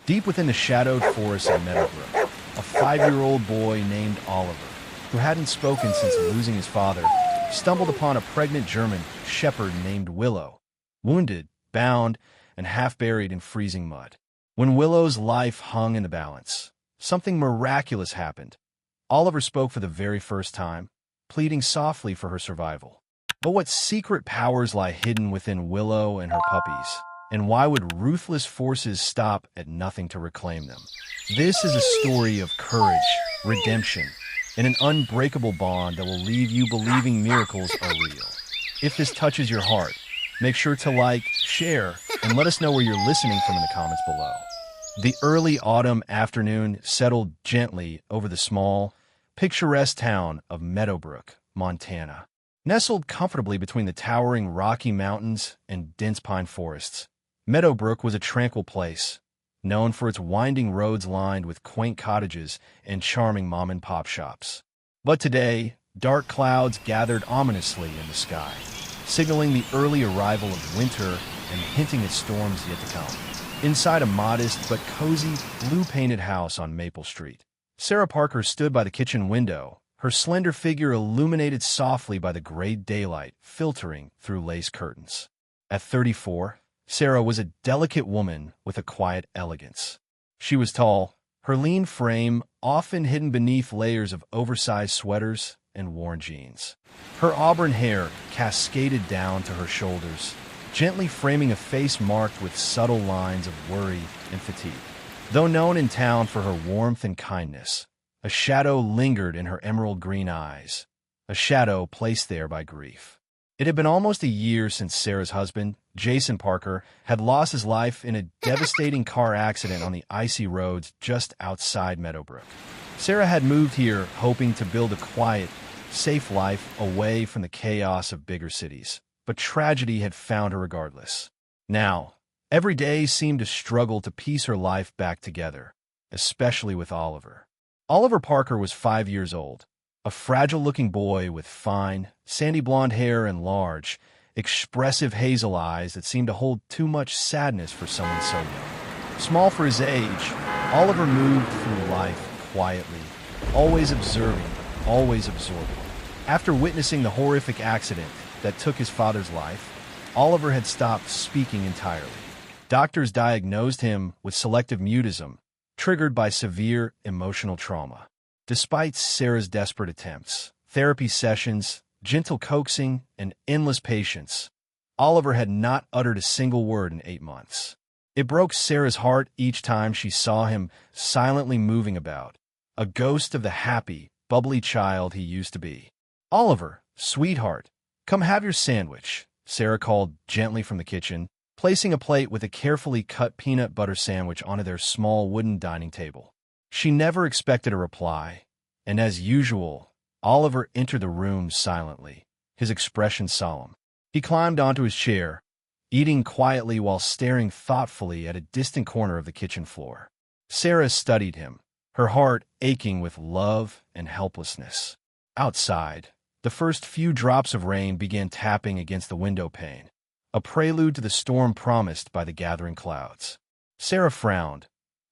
Deep within the shadowed forests of Meadowbrook, a 5-year-old boy named Oliver, who hadn't spoken since losing his father, stumbled upon a pregnant German shepherd named Willow, wounded, bound, and half buried in freezing mud. When Willow's life hung in the balance, something miraculous happened. Oliver spoke for the very first time, pleading softly for her survival. But what secret powers lie hidden within Willow and her puppies? And why would ruthless forces stop at nothing to reclaim them? This is a story of courage, redemption, and an unbreakable bond that will leave you believing miracles are real. If this touches your heart, make sure to like, share, and let us know where you're listening from in the comments below. The early autumn afternoon settled gently over the small, picturesque town of Meadowbrook, Montana. Nestled comfortably between the towering Rocky Mountains and dense pine forests, Meadowbrook was a tranquil place, known for its winding roads lined with quaint cottages and charming mom-and-pop shops. But today, dark clouds gathered ominously in the sky, signaling the early arrival of winter and hinting at storms yet to come. Inside a modest but cozy, blue-painted house on Maple Street, Sarah Parker stood by the kitchen window, her slender figure illuminated softly by the gray daylight filtering through lace curtains. At 34, Sarah was a delicate woman with a quiet elegance. She was tall, her lean frame often hidden beneath layers of oversized sweaters and worn jeans. Her auburn hair cascaded down to her shoulders, gently framing a face marked with subtle lines of worry and fatigue. Though known in town for her warmth and kindness, a shadow lingered in her emerald green eyes, a shadow placed there by grief. It had been almost a year since Sarah's husband, Jason Parker, had lost his life in a devastating car accident on the icy roads just outside Meadowbrook. Sarah had moved here hoping to build a quiet, safe life away from the chaos of bigger cities, but tragedy had found her regardless. Now, every day seemed a struggle to piece her life back together, especially with Oliver. Oliver Parker was 5 years old, a fragile-looking boy with fine, sandy blonde hair and large, expressive hazel eyes that seemed to hold too much sadness for someone so young. Small for his age, Oliver moved through life quietly, always observing, always absorbing. After witnessing the horrific accident that took his father's life, Oliver had stopped speaking entirely. Doctors diagnosed him with selective mutism, triggered by severe emotional trauma. Despite Sarah's desperate attempts, therapy sessions, gentle coaxing, and endless patience, Oliver had not uttered a single word in 8 months. It broke Sarah's heart each time she saw him silently moving about, a ghost of the happy, bubbly child he used to be. "Oliver, sweetheart, come have your sandwich," Sarah called gently from the kitchen, placing a plate with a carefully cut peanut butter sandwich onto their small wooden dining table. She never expected a reply, and as usual, Oliver entered the room silently, his expression solemn. He climbed onto his chair, eating quietly while staring thoughtfully at a distant corner of the kitchen floor. Sarah studied him, her heart aching with love and helplessness. Outside, the first few drops of rain began tapping against the window pane, a prelude to the storm promised by the gathering clouds. Sarah frowned,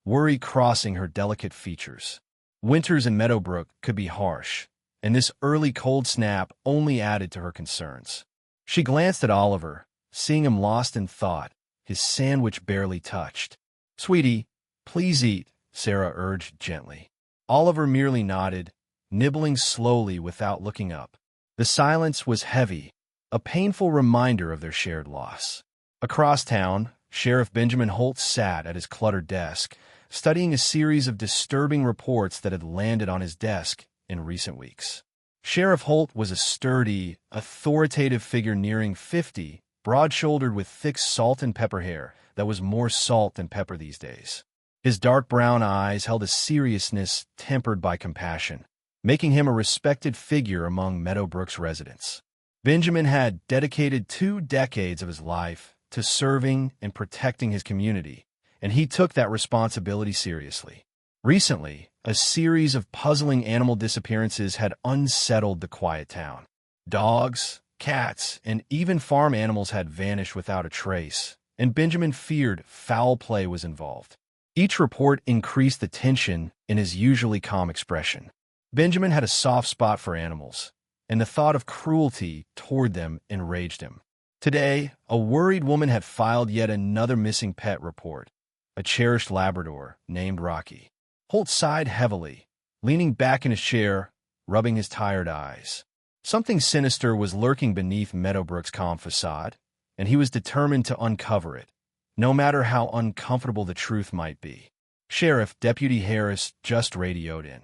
worry crossing her delicate features. Winters in Meadowbrook could be harsh, and this early cold snap only added to her concerns. She glanced at Oliver, seeing him lost in thought, his sandwich barely touched. "Sweetie, please eat," Sarah urged gently. Oliver merely nodded, nibbling slowly without looking up. The silence was heavy, a painful reminder of their shared loss. Across town, Sheriff Benjamin Holt sat at his cluttered desk, studying a series of disturbing reports that had landed on his desk in recent weeks. Sheriff Holt was a sturdy, authoritative figure nearing 50, broad-shouldered with thick salt and pepper hair that was more salt than pepper these days. His dark brown eyes held a seriousness tempered by compassion, making him a respected figure among Meadowbrook's residents. Benjamin had dedicated 2 decades of his life to serving and protecting his community, and he took that responsibility seriously. Recently, a series of puzzling animal disappearances had unsettled the quiet town. Dogs, cats, and even farm animals had vanished without a trace, and Benjamin feared foul play was involved. Each report increased the tension in his usually calm expression. Benjamin had a soft spot for animals, and the thought of cruelty toward them enraged him. Today, a worried woman had filed yet another missing pet report, a cherished Labrador named Rocky. Holt sighed heavily, leaning back in his chair, rubbing his tired eyes. Something sinister was lurking beneath Meadowbrook's calm facade, and he was determined to uncover it, no matter how uncomfortable the truth might be. Sheriff Deputy Harris just radioed in.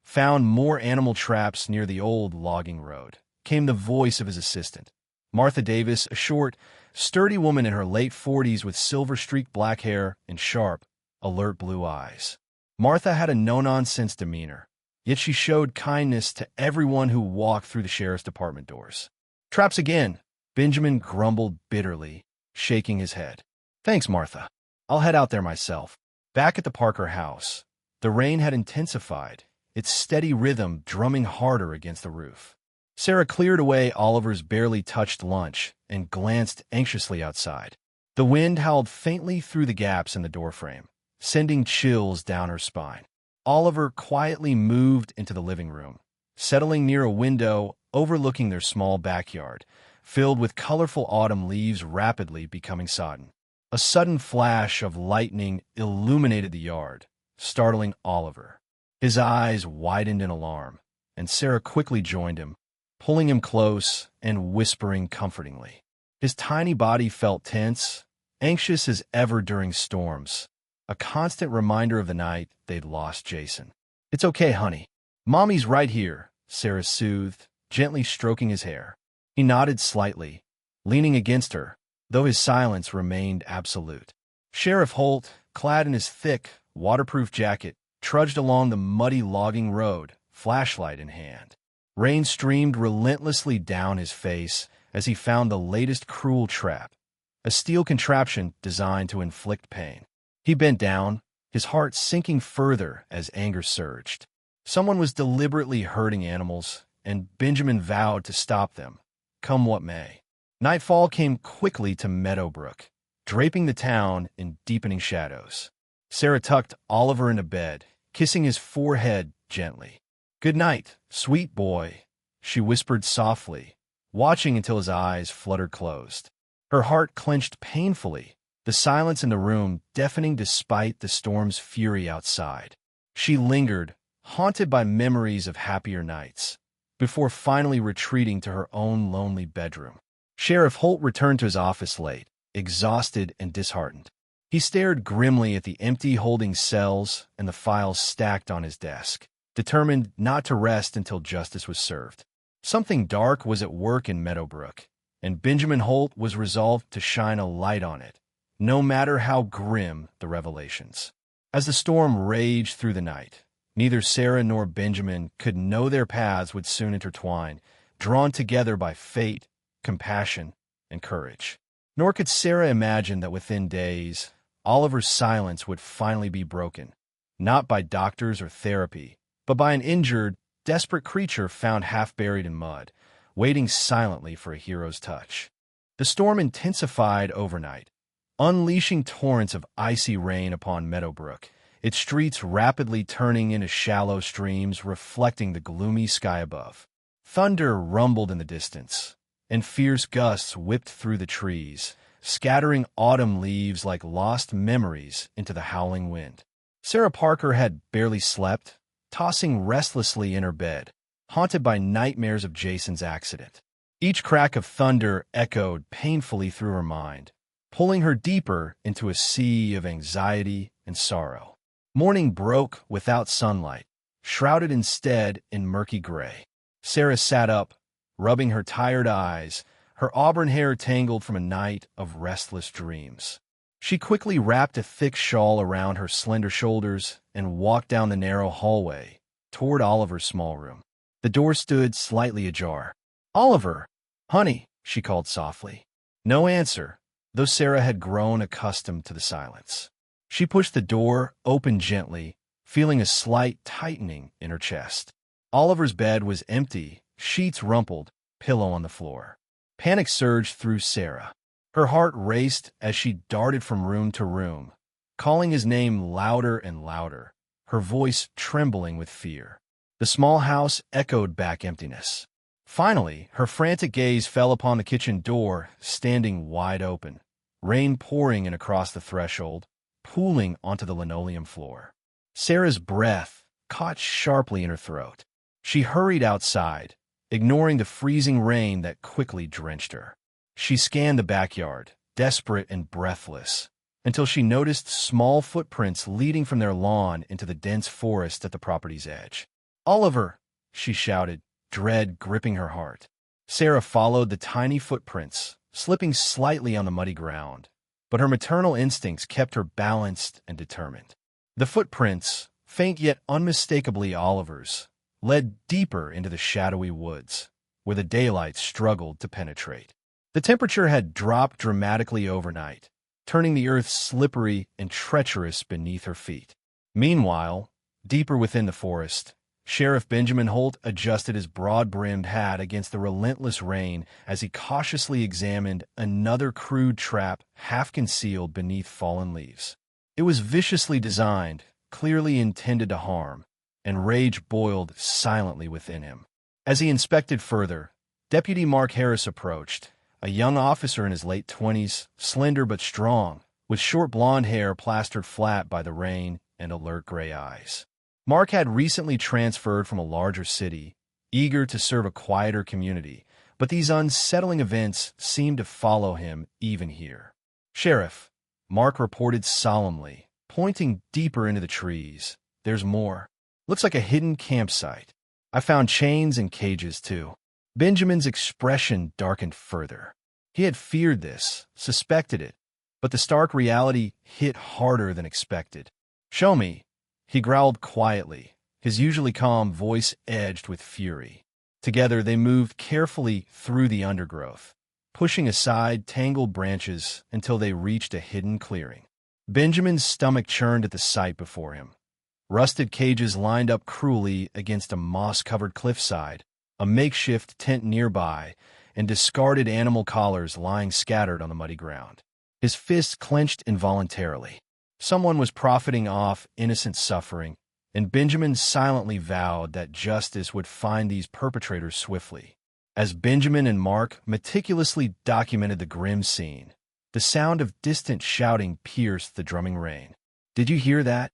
Found more animal traps near the old logging road, came the voice of his assistant. Martha Davis, a short, sturdy woman in her late 40s with silver-streaked black hair and sharp, alert blue eyes. Martha had a no-nonsense demeanor, yet she showed kindness to everyone who walked through the sheriff's department doors. "Traps again," Benjamin grumbled bitterly, shaking his head. "Thanks, Martha. I'll head out there myself." Back at the Parker house, the rain had intensified, its steady rhythm drumming harder against the roof. Sarah cleared away Oliver's barely touched lunch and glanced anxiously outside. The wind howled faintly through the gaps in the doorframe, sending chills down her spine. Oliver quietly moved into the living room, settling near a window overlooking their small backyard, filled with colorful autumn leaves rapidly becoming sodden. A sudden flash of lightning illuminated the yard, startling Oliver. His eyes widened in alarm, and Sarah quickly joined him, pulling him close and whispering comfortingly. His tiny body felt tense, anxious as ever during storms, a constant reminder of the night they'd lost Jason. "It's okay, honey. Mommy's right here," Sarah soothed, gently stroking his hair. He nodded slightly, leaning against her, though his silence remained absolute. Sheriff Holt, clad in his thick, waterproof jacket, trudged along the muddy logging road, flashlight in hand. Rain streamed relentlessly down his face as he found the latest cruel trap, a steel contraption designed to inflict pain. He bent down, his heart sinking further as anger surged. Someone was deliberately hurting animals, and Benjamin vowed to stop them, come what may. Nightfall came quickly to Meadowbrook, draping the town in deepening shadows. Sarah tucked Oliver into bed, kissing his forehead gently. "Good night, sweet boy," she whispered softly, watching until his eyes fluttered closed. Her heart clenched painfully, the silence in the room deafening despite the storm's fury outside. She lingered, haunted by memories of happier nights, before finally retreating to her own lonely bedroom. Sheriff Holt returned to his office late, exhausted and disheartened. He stared grimly at the empty holding cells and the files stacked on his desk, determined not to rest until justice was served. Something dark was at work in Meadowbrook, and Benjamin Holt was resolved to shine a light on it, no matter how grim the revelations. As the storm raged through the night, neither Sarah nor Benjamin could know their paths would soon intertwine, drawn together by fate, compassion, and courage. Nor could Sarah imagine that within days, Oliver's silence would finally be broken, not by doctors or therapy, but by an injured, desperate creature found half buried in mud, waiting silently for a hero's touch. The storm intensified overnight, unleashing torrents of icy rain upon Meadowbrook, its streets rapidly turning into shallow streams reflecting the gloomy sky above. Thunder rumbled in the distance, and fierce gusts whipped through the trees, scattering autumn leaves like lost memories into the howling wind. Sarah Parker had barely slept, tossing restlessly in her bed, haunted by nightmares of Jason's accident. Each crack of thunder echoed painfully through her mind, pulling her deeper into a sea of anxiety and sorrow. Morning broke without sunlight, shrouded instead in murky gray. Sarah sat up, rubbing her tired eyes, her auburn hair tangled from a night of restless dreams. She quickly wrapped a thick shawl around her slender shoulders and walked down the narrow hallway toward Oliver's small room. The door stood slightly ajar. "Oliver, honey," she called softly. No answer, though Sarah had grown accustomed to the silence. She pushed the door open gently, feeling a slight tightening in her chest. Oliver's bed was empty, sheets rumpled, pillow on the floor. Panic surged through Sarah. Her heart raced as she darted from room to room, calling his name louder and louder, her voice trembling with fear. The small house echoed back emptiness. Finally, her frantic gaze fell upon the kitchen door, standing wide open, rain pouring in across the threshold, pooling onto the linoleum floor. Sarah's breath caught sharply in her throat. She hurried outside, ignoring the freezing rain that quickly drenched her. She scanned the backyard, desperate and breathless, until she noticed small footprints leading from their lawn into the dense forest at the property's edge. "Oliver!" she shouted, dread gripping her heart. Sarah followed the tiny footprints, slipping slightly on the muddy ground, but her maternal instincts kept her balanced and determined. The footprints, faint yet unmistakably Oliver's, led deeper into the shadowy woods, where the daylight struggled to penetrate. The temperature had dropped dramatically overnight, turning the earth slippery and treacherous beneath her feet. Meanwhile, deeper within the forest, Sheriff Benjamin Holt adjusted his broad-brimmed hat against the relentless rain as he cautiously examined another crude trap half concealed beneath fallen leaves. It was viciously designed, clearly intended to harm, and rage boiled silently within him. As he inspected further, Deputy Mark Harris approached, a young officer in his late 20s, slender but strong, with short blonde hair plastered flat by the rain and alert gray eyes. Mark had recently transferred from a larger city, eager to serve a quieter community, but these unsettling events seemed to follow him even here. "Sheriff," Mark reported solemnly, pointing deeper into the trees. "There's more. Looks like a hidden campsite. I found chains and cages, too." Benjamin's expression darkened further. He had feared this, suspected it, but the stark reality hit harder than expected. "Show me," he growled quietly, his usually calm voice edged with fury. Together they moved carefully through the undergrowth, pushing aside tangled branches until they reached a hidden clearing. Benjamin's stomach churned at the sight before him. Rusted cages lined up cruelly against a moss-covered cliffside, a makeshift tent nearby, and discarded animal collars lying scattered on the muddy ground. His fists clenched involuntarily. Someone was profiting off innocent suffering, and Benjamin silently vowed that justice would find these perpetrators swiftly. As Benjamin and Mark meticulously documented the grim scene, the sound of distant shouting pierced the drumming rain. "Did you hear that?"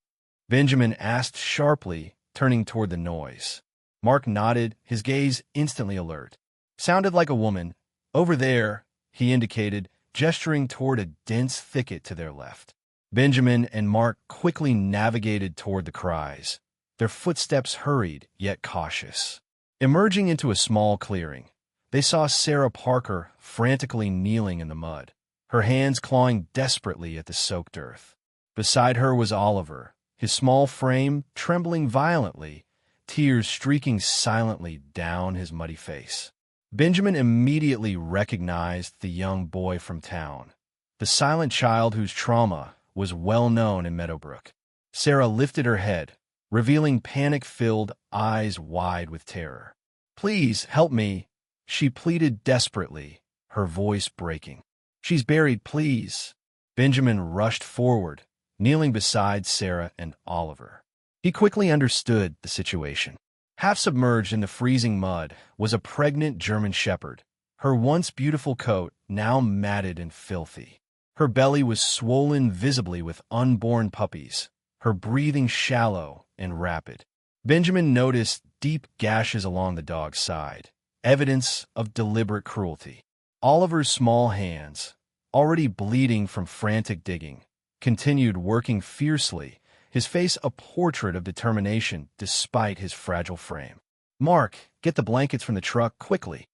Benjamin asked sharply, turning toward the noise. Mark nodded, his gaze instantly alert. "Sounded like a woman. Over there," he indicated, gesturing toward a dense thicket to their left. Benjamin and Mark quickly navigated toward the cries, their footsteps hurried yet cautious. Emerging into a small clearing, they saw Sarah Parker frantically kneeling in the mud, her hands clawing desperately at the soaked earth. Beside her was Oliver, his small frame trembling violently, tears streaking silently down his muddy face. Benjamin immediately recognized the young boy from town, the silent child whose trauma was well known in Meadowbrook. Sarah lifted her head, revealing panic-filled eyes wide with terror. "Please, help me," she pleaded desperately, her voice breaking. "She's buried, please." Benjamin rushed forward, kneeling beside Sarah and Oliver. He quickly understood the situation. Half submerged in the freezing mud was a pregnant German shepherd, her once beautiful coat now matted and filthy. Her belly was swollen visibly with unborn puppies, her breathing shallow and rapid. Benjamin noticed deep gashes along the dog's side, evidence of deliberate cruelty. Oliver's small hands, already bleeding from frantic digging, continued working fiercely, his face a portrait of determination despite his fragile frame. "Mark, get the blankets from the truck quickly,"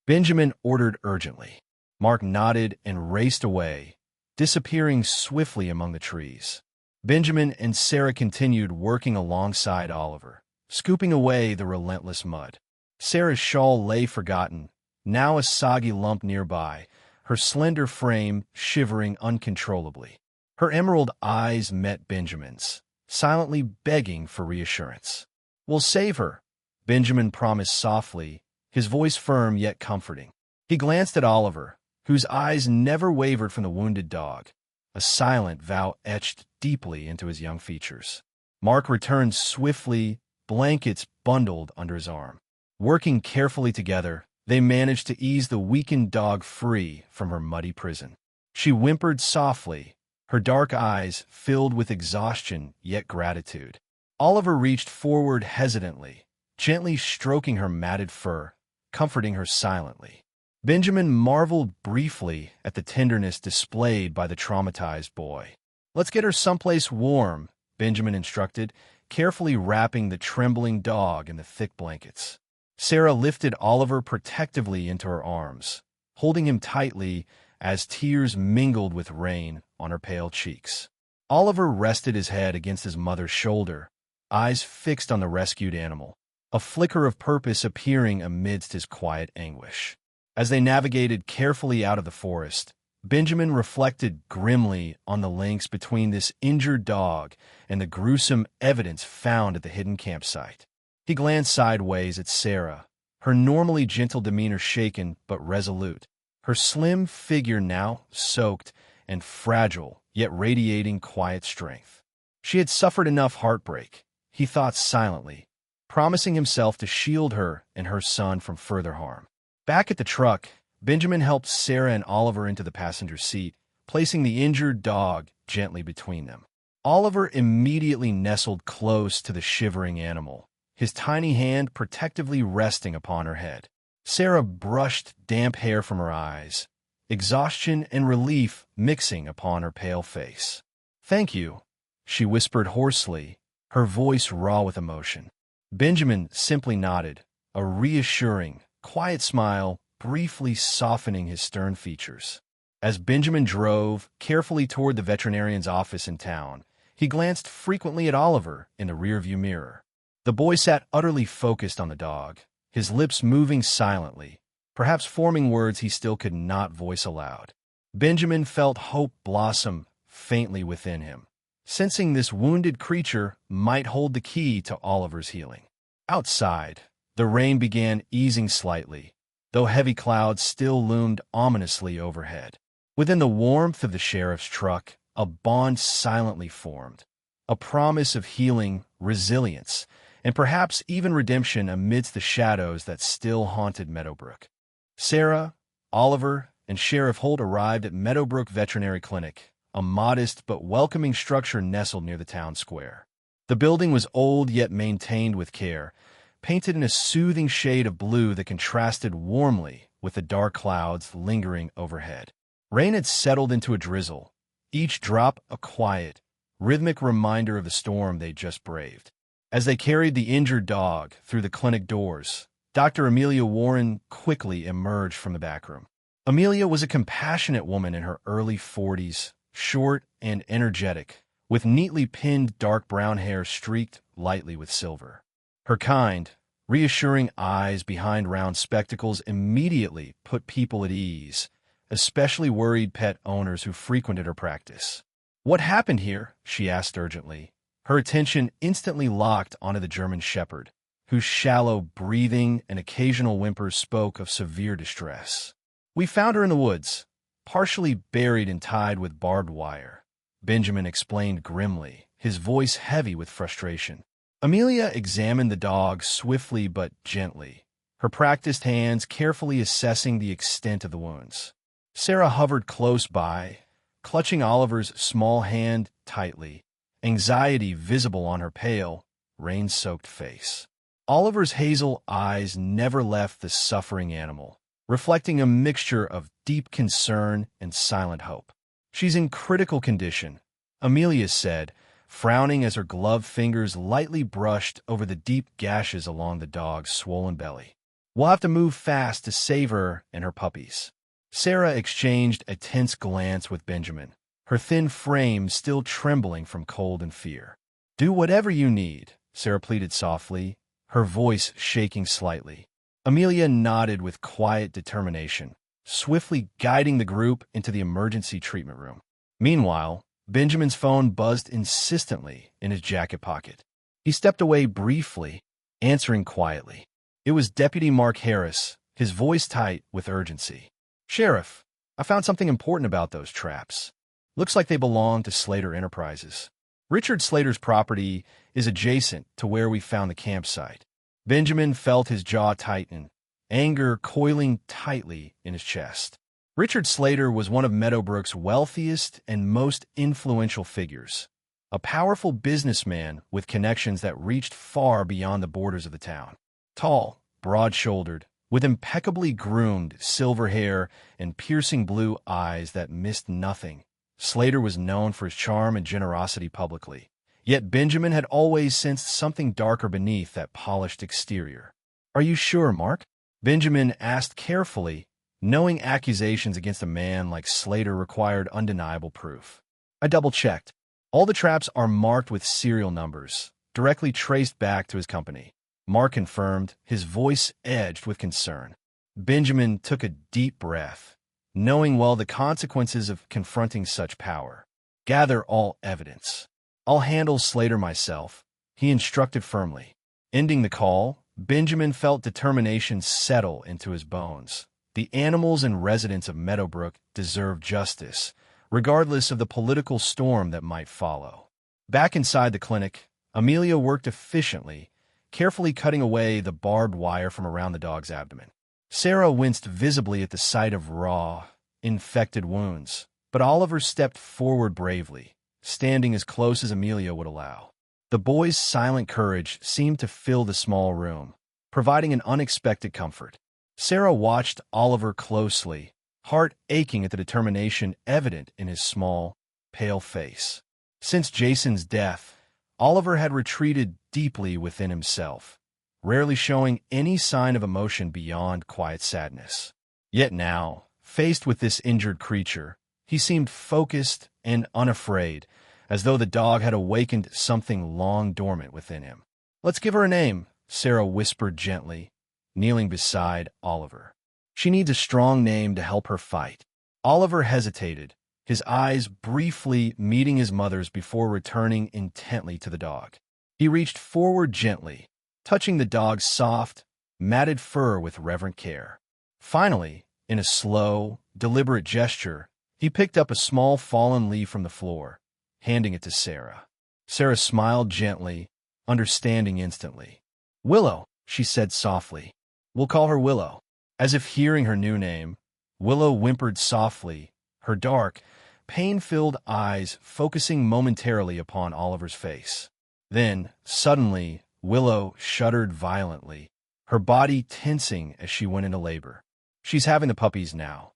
Benjamin ordered urgently. Mark nodded and raced away, disappearing swiftly among the trees. Benjamin and Sarah continued working alongside Oliver, scooping away the relentless mud. Sarah's shawl lay forgotten, now a soggy lump nearby, her slender frame shivering uncontrollably. Her emerald eyes met Benjamin's, silently begging for reassurance. "We'll save her," Benjamin promised softly, his voice firm yet comforting. He glanced at Oliver, whose eyes never wavered from the wounded dog. a silent vow etched deeply into his young features. Mark returned swiftly, blankets bundled under his arm. Working carefully together, they managed to ease the weakened dog free from her muddy prison. She whimpered softly, her dark eyes filled with exhaustion yet gratitude. Oliver reached forward hesitantly, gently stroking her matted fur, comforting her silently. Benjamin marveled briefly at the tenderness displayed by the traumatized boy. "Let's get her someplace warm," Benjamin instructed, carefully wrapping the trembling dog in the thick blankets. Sarah lifted Oliver protectively into her arms, holding him tightly as tears mingled with rain on her pale cheeks. Oliver rested his head against his mother's shoulder, eyes fixed on the rescued animal, a flicker of purpose appearing amidst his quiet anguish. As they navigated carefully out of the forest, Benjamin reflected grimly on the links between this injured dog and the gruesome evidence found at the hidden campsite. He glanced sideways at Sarah, her normally gentle demeanor shaken but resolute, her slim figure now soaked and fragile, yet radiating quiet strength. She had suffered enough heartbreak, he thought silently, promising himself to shield her and her son from further harm. Back at the truck, Benjamin helped Sarah and Oliver into the passenger seat, placing the injured dog gently between them. Oliver immediately nestled close to the shivering animal, his tiny hand protectively resting upon her head. Sarah brushed damp hair from her eyes, exhaustion and relief mixing upon her pale face. "Thank you," she whispered hoarsely, her voice raw with emotion. Benjamin simply nodded, a reassuring, quiet smile briefly softening his stern features. As Benjamin drove carefully toward the veterinarian's office in town, he glanced frequently at Oliver in the rearview mirror. The boy sat utterly focused on the dog, his lips moving silently, perhaps forming words he still could not voice aloud. Benjamin felt hope blossom faintly within him, sensing this wounded creature might hold the key to Oliver's healing. Outside, the rain began easing slightly, though heavy clouds still loomed ominously overhead. Within the warmth of the sheriff's truck, a bond silently formed, a promise of healing, resilience, and perhaps even redemption amidst the shadows that still haunted Meadowbrook. Sarah, Oliver, and Sheriff Holt arrived at Meadowbrook Veterinary Clinic, a modest but welcoming structure nestled near the town square. The building was old yet maintained with care, painted in a soothing shade of blue that contrasted warmly with the dark clouds lingering overhead. Rain had settled into a drizzle, each drop a quiet, rhythmic reminder of the storm they'd just braved. As they carried the injured dog through the clinic doors, Dr. Amelia Warren quickly emerged from the back room. Amelia was a compassionate woman in her early 40s, short and energetic, with neatly pinned dark brown hair streaked lightly with silver. Her kind, reassuring eyes behind round spectacles immediately put people at ease, especially worried pet owners who frequented her practice. "What happened here?" she asked urgently, her attention instantly locked onto the German shepherd, whose shallow breathing and occasional whimpers spoke of severe distress. "We found her in the woods, partially buried and tied with barbed wire," Benjamin explained grimly, his voice heavy with frustration. Amelia examined the dog swiftly but gently, her practiced hands carefully assessing the extent of the wounds. Sarah hovered close by, clutching Oliver's small hand tightly, anxiety visible on her pale, rain-soaked face. Oliver's hazel eyes never left the suffering animal, reflecting a mixture of deep concern and silent hope. "She's in critical condition," Amelia said, frowning as her gloved fingers lightly brushed over the deep gashes along the dog's swollen belly. "We'll have to move fast to save her and her puppies." Sarah exchanged a tense glance with Benjamin, her thin frame still trembling from cold and fear. "Do whatever you need," Sarah pleaded softly, her voice shaking slightly. Amelia nodded with quiet determination, swiftly guiding the group into the emergency treatment room. Meanwhile, Benjamin's phone buzzed insistently in his jacket pocket. He stepped away briefly, answering quietly. It was Deputy Mark Harris, his voice tight with urgency. "Sheriff, I found something important about those traps." Looks like they belong to Slater Enterprises. Richard Slater's property is adjacent to where we found the campsite. Benjamin felt his jaw tighten, anger coiling tightly in his chest. Richard Slater was one of Meadowbrook's wealthiest and most influential figures, a powerful businessman with connections that reached far beyond the borders of the town. Tall, broad-shouldered, with impeccably groomed silver hair and piercing blue eyes that missed nothing, Slater was known for his charm and generosity publicly. Yet Benjamin had always sensed something darker beneath that polished exterior. "Are you sure, Mark?" Benjamin asked carefully, knowing accusations against a man like Slater required undeniable proof. "I double-checked. All the traps are marked with serial numbers, directly traced back to his company," Mark confirmed, his voice edged with concern. Benjamin took a deep breath, knowing well the consequences of confronting such power. "Gather all evidence. I'll handle Slater myself," he instructed firmly. Ending the call, Benjamin felt determination settle into his bones. The animals and residents of Meadowbrook deserve justice, regardless of the political storm that might follow. Back inside the clinic, Amelia worked efficiently, carefully cutting away the barbed wire from around the dog's abdomen. Sarah winced visibly at the sight of raw, infected wounds, but Oliver stepped forward bravely, standing as close as Amelia would allow. The boy's silent courage seemed to fill the small room, providing an unexpected comfort. Sarah watched Oliver closely, heart aching at the determination evident in his small, pale face. Since Jason's death, Oliver had retreated deeply within himself, rarely showing any sign of emotion beyond quiet sadness. Yet now, faced with this injured creature, he seemed focused and unafraid, as though the dog had awakened something long dormant within him. "Let's give her a name," Sarah whispered gently, kneeling beside Oliver. "She needs a strong name to help her fight." Oliver hesitated, his eyes briefly meeting his mother's before returning intently to the dog. He reached forward gently, touching the dog's soft, matted fur with reverent care. Finally, in a slow, deliberate gesture, he picked up a small fallen leaf from the floor, handing it to Sarah. Sarah smiled gently, understanding instantly. "Willow," she said softly. "We'll call her Willow." As if hearing her new name, Willow whimpered softly, her dark, pain-filled eyes focusing momentarily upon Oliver's face. Then, suddenly, Willow shuddered violently, her body tensing as she went into labor. "She's having the puppies now,"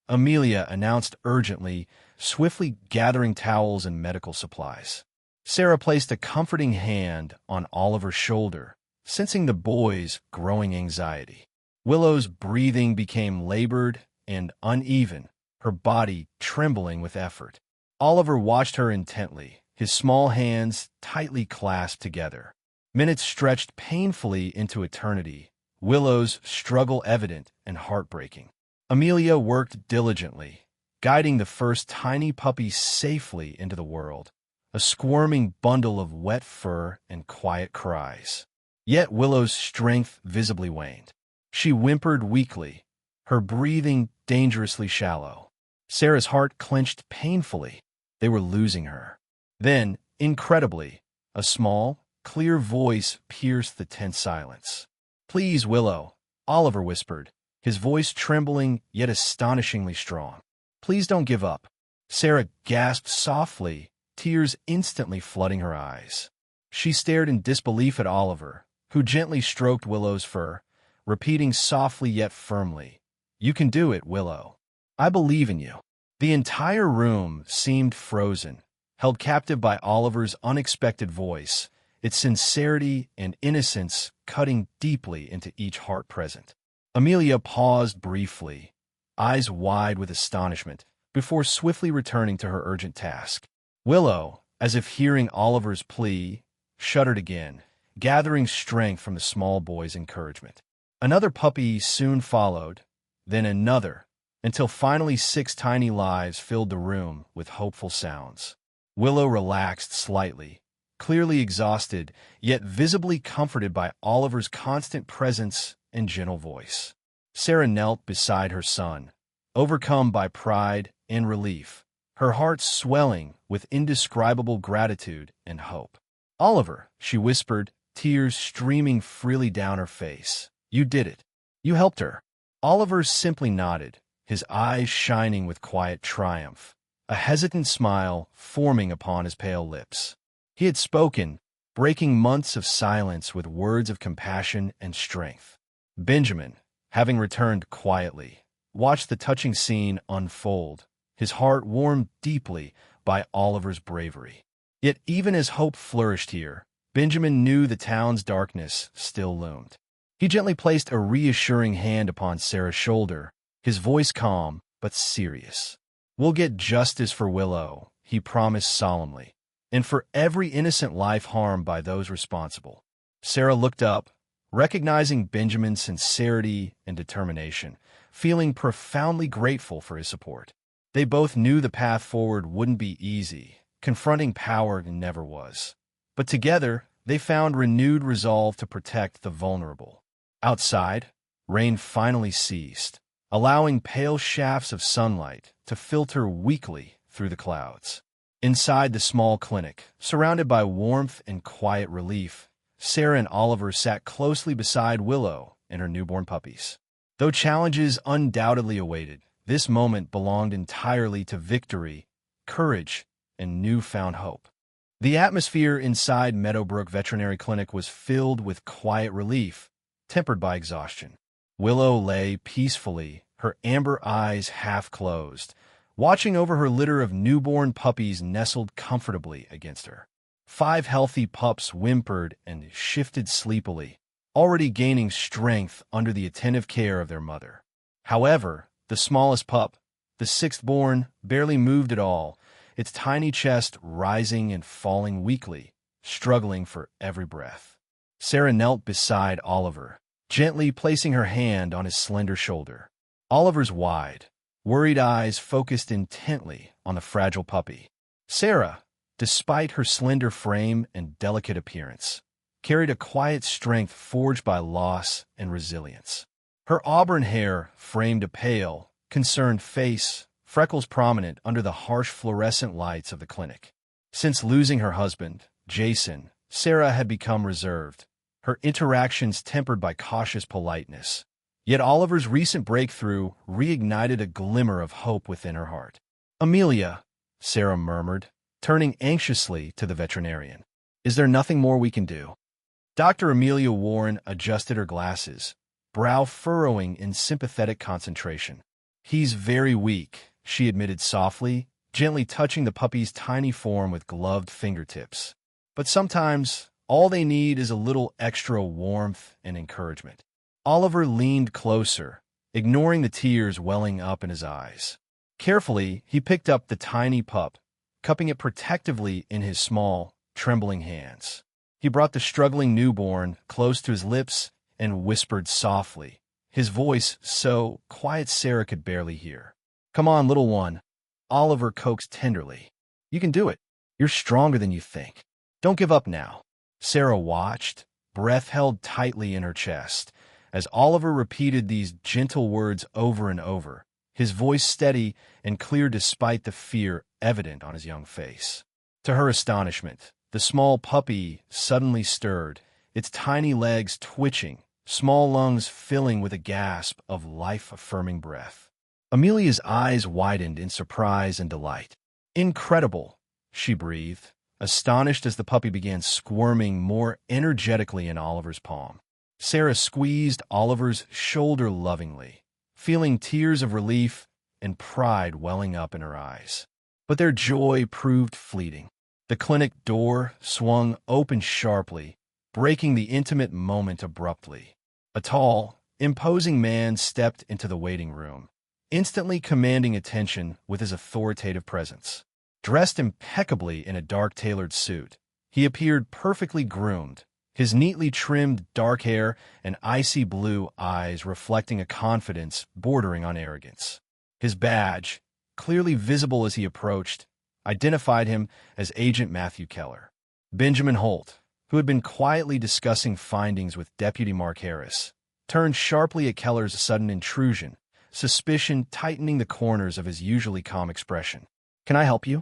Amelia announced urgently, swiftly gathering towels and medical supplies. Sarah placed a comforting hand on Oliver's shoulder, sensing the boy's growing anxiety. Willow's breathing became labored and uneven, her body trembling with effort. Oliver watched her intently, his small hands tightly clasped together. Minutes stretched painfully into eternity, Willow's struggle evident and heartbreaking. Amelia worked diligently, guiding the first tiny puppy safely into the world, a squirming bundle of wet fur and quiet cries. Yet Willow's strength visibly waned. She whimpered weakly, her breathing dangerously shallow. Sarah's heart clenched painfully. They were losing her. Then, incredibly, a small, clear voice pierced the tense silence. "Please, Willow," Oliver whispered, his voice trembling yet astonishingly strong. "Please don't give up." Sarah gasped softly, tears instantly flooding her eyes. She stared in disbelief at Oliver, who gently stroked Willow's fur, repeating softly yet firmly, "You can do it, Willow. I believe in you." The entire room seemed frozen, held captive by Oliver's unexpected voice, its sincerity and innocence cutting deeply into each heart present. Amelia paused briefly, eyes wide with astonishment, before swiftly returning to her urgent task. Willow, as if hearing Oliver's plea, shuddered again, gathering strength from the small boy's encouragement. Another puppy soon followed, then another, until finally 6 tiny lives filled the room with hopeful sounds. Willow relaxed slightly, clearly exhausted, yet visibly comforted by Oliver's constant presence and gentle voice. Sarah knelt beside her son, overcome by pride and relief, her heart swelling with indescribable gratitude and hope. "Oliver," she whispered, tears streaming freely down her face. "You did it. You helped her." Oliver simply nodded, his eyes shining with quiet triumph, a hesitant smile forming upon his pale lips. He had spoken, breaking months of silence with words of compassion and strength. Benjamin, having returned quietly, watched the touching scene unfold, his heart warmed deeply by Oliver's bravery. Yet even as hope flourished here, Benjamin knew the town's darkness still loomed. He gently placed a reassuring hand upon Sarah's shoulder, his voice calm but serious. "We'll get justice for Willow," he promised solemnly, "and for every innocent life harmed by those responsible." Sarah looked up, recognizing Benjamin's sincerity and determination, feeling profoundly grateful for his support. They both knew the path forward wouldn't be easy. Confronting power never was. But together, they found renewed resolve to protect the vulnerable. Outside, rain finally ceased, allowing pale shafts of sunlight to filter weakly through the clouds. Inside the small clinic, surrounded by warmth and quiet relief, Sarah and Oliver sat closely beside Willow and her newborn puppies. Though challenges undoubtedly awaited, this moment belonged entirely to victory, courage, and newfound hope. The atmosphere inside Meadowbrook Veterinary Clinic was filled with quiet relief, tempered by exhaustion. Willow lay peacefully, her amber eyes half closed, watching over her litter of newborn puppies nestled comfortably against her. 5 healthy pups whimpered and shifted sleepily, already gaining strength under the attentive care of their mother. However, the smallest pup, the 6th born, barely moved at all, its tiny chest rising and falling weakly, struggling for every breath. Sarah knelt beside Oliver, gently placing her hand on his slender shoulder. Oliver's wide, worried eyes focused intently on the fragile puppy. Sarah, despite her slender frame and delicate appearance, carried a quiet strength forged by loss and resilience. Her auburn hair framed a pale, concerned face, freckles prominent under the harsh fluorescent lights of the clinic. Since losing her husband, Jason, Sarah had become reserved, her interactions tempered by cautious politeness. Yet Oliver's recent breakthrough reignited a glimmer of hope within her heart. "Amelia," Sarah murmured, turning anxiously to the veterinarian. "Is there nothing more we can do?" Dr. Amelia Warren adjusted her glasses, brow furrowing in sympathetic concentration. "He's very weak," she admitted softly, gently touching the puppy's tiny form with gloved fingertips. "But sometimes, all they need is a little extra warmth and encouragement." Oliver leaned closer, ignoring the tears welling up in his eyes. Carefully, he picked up the tiny pup, cupping it protectively in his small, trembling hands. He brought the struggling newborn close to his lips and whispered softly, his voice so quiet Sarah could barely hear. "Come on, little one," Oliver coaxed tenderly. "You can do it. You're stronger than you think. Don't give up now." Sarah watched, breath held tightly in her chest, as Oliver repeated these gentle words over and over, his voice steady and clear despite the fear evident on his young face. To her astonishment, the small puppy suddenly stirred, its tiny legs twitching, small lungs filling with a gasp of life-affirming breath. Amelia's eyes widened in surprise and delight. "Incredible," she breathed, astonished as the puppy began squirming more energetically in Oliver's palm. Sarah squeezed Oliver's shoulder lovingly, feeling tears of relief and pride welling up in her eyes. But their joy proved fleeting. The clinic door swung open sharply, breaking the intimate moment abruptly. A tall, imposing man stepped into the waiting room, instantly commanding attention with his authoritative presence. Dressed impeccably in a dark tailored suit, he appeared perfectly groomed, his neatly trimmed dark hair and icy blue eyes reflecting a confidence bordering on arrogance. His badge, clearly visible as he approached, identified him as Agent Matthew Keller. Benjamin Holt, who had been quietly discussing findings with Deputy Mark Harris, turned sharply at Keller's sudden intrusion, suspicion tightening the corners of his usually calm expression. Can I help you?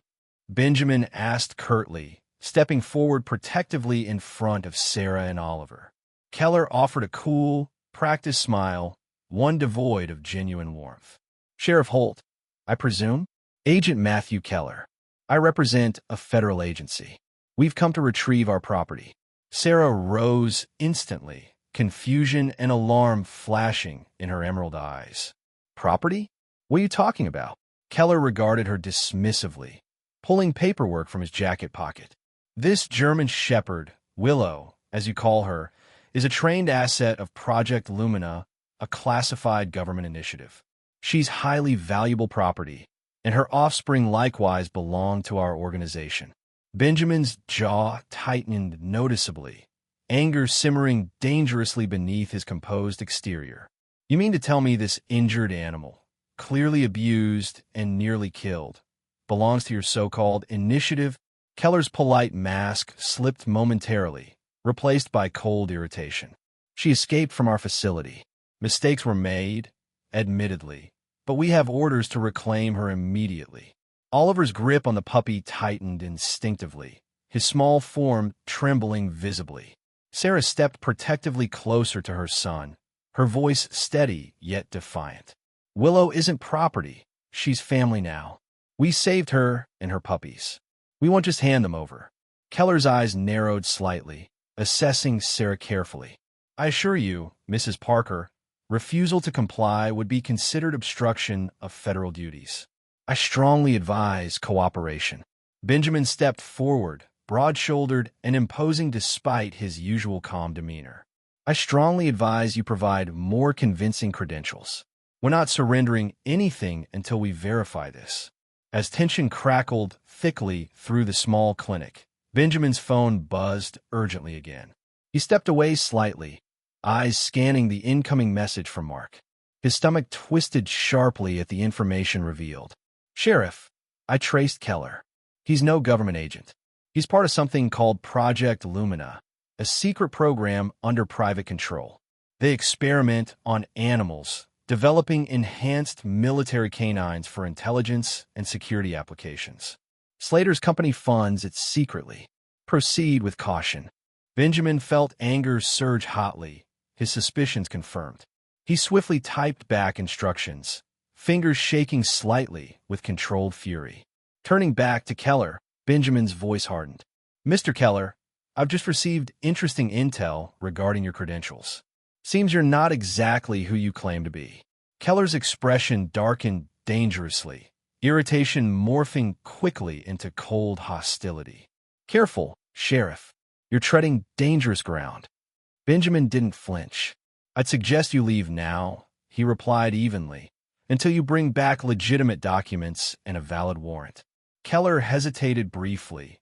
Benjamin asked curtly, stepping forward protectively in front of Sarah and Oliver. Keller offered a cool, practiced smile, one devoid of genuine warmth. Sheriff Holt, I presume? Agent Matthew Keller. I represent a federal agency. We've come to retrieve our property. Sarah rose instantly, confusion and alarm flashing in her emerald eyes. Property? What are you talking about? Keller regarded her dismissively, pulling paperwork from his jacket pocket. This German shepherd, Willow, as you call her, is a trained asset of Project Lumina, a classified government initiative. She's highly valuable property, and her offspring likewise belong to our organization. Benjamin's jaw tightened noticeably, anger simmering dangerously beneath his composed exterior. You mean to tell me this injured animal, clearly abused and nearly killed, belongs to your so-called initiative? Keller's polite mask slipped momentarily, replaced by cold irritation. She escaped from our facility. Mistakes were made, admittedly, but we have orders to reclaim her immediately. Oliver's grip on the puppy tightened instinctively, his small form trembling visibly. Sarah stepped protectively closer to her son, her voice steady yet defiant. Willow isn't property. She's family now. We saved her and her puppies. We won't just hand them over. Keller's eyes narrowed slightly, assessing Sarah carefully. I assure you, Mrs. Parker, refusal to comply would be considered obstruction of federal duties. I strongly advise cooperation. Benjamin stepped forward, broad-shouldered and imposing despite his usual calm demeanor. I strongly advise you provide more convincing credentials. We're not surrendering anything until we verify this. As tension crackled thickly through the small clinic, Benjamin's phone buzzed urgently again. He stepped away slightly, eyes scanning the incoming message from Mark. His stomach twisted sharply at the information revealed. Sheriff, I traced Keller. He's no government agent. He's part of something called Project Lumina, a secret program under private control. They experiment on animals, developing enhanced military canines for intelligence and security applications. Slater's company funds it secretly. Proceed with caution. Benjamin felt anger surge hotly, his suspicions confirmed. He swiftly typed back instructions, fingers shaking slightly with controlled fury. Turning back to Keller, Benjamin's voice hardened. Mr. Keller, I've just received interesting intel regarding your credentials. Seems you're not exactly who you claim to be. Keller's expression darkened dangerously, irritation morphing quickly into cold hostility. Careful, Sheriff. You're treading dangerous ground. Benjamin didn't flinch. I'd suggest you leave now, he replied evenly, until you bring back legitimate documents and a valid warrant. Keller hesitated briefly,